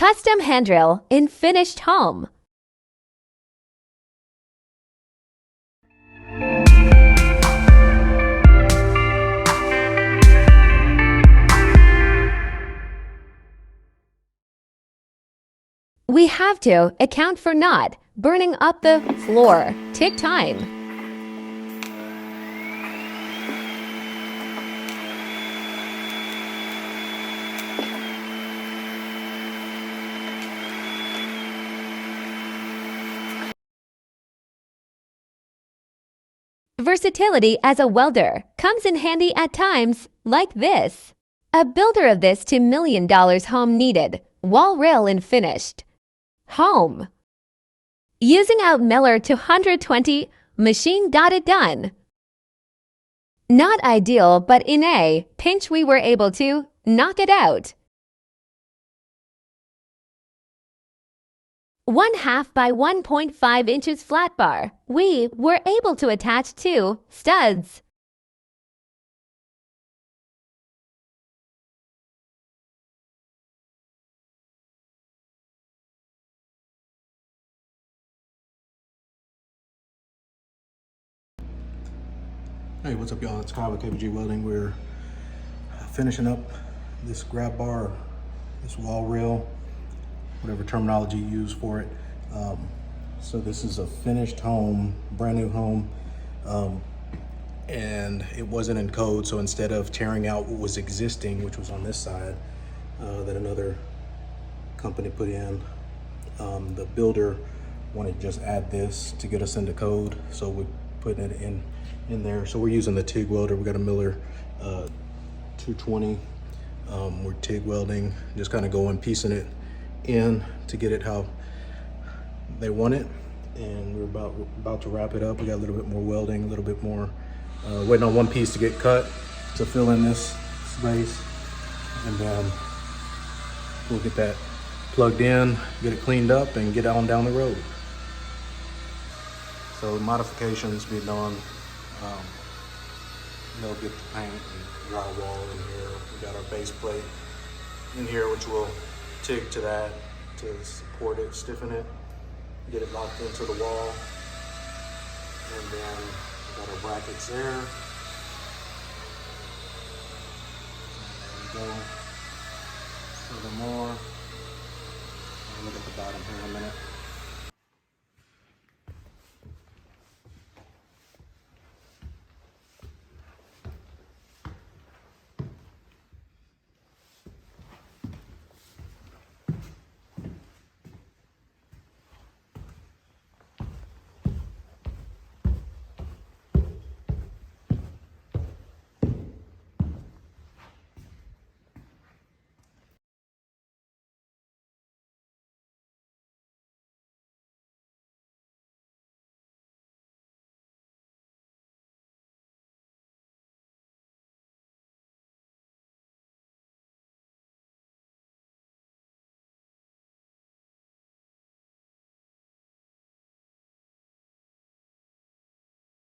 Custom handrail in finished home. We have to account for not burning up the floor. Take time. Versatility as a welder comes in handy at times like this. A builder of this $2 million home needed wall rail in finished home. Using out Miller 220, machine got it done. Not ideal, but in a pinch we were able to knock it out. 1/2 by 1.5 inches flat bar. We were able to attach 2 studs. Hey, what's up, y'all? It's Kyle with Tig Welding. We're finishing up this grab bar, this wall rail, whatever terminology you use for it. So this is a finished home, brand new home, and it wasn't in code. So instead of tearing out what was existing, which was on this side, that another company put in, the builder wanted to just add this to get us into code. So we're putting it in there. So we're using the TIG welder. We got a Miller 220. We're TIG welding, just kind of going piecing it in to get it how they want it. And we're about to wrap it up. We got a little bit more welding, a little bit more waiting on one piece to get cut to fill in this space, and then we'll get that plugged in, get it cleaned up, and get on down the road. So modifications be done. They'll get the paint and drywall in here. We got our base plate in here, which will TIG to that to support it, stiffen it, get it locked into the wall. And then we got our brackets there. And there we go. Further more. And look at the bottom here in a minute.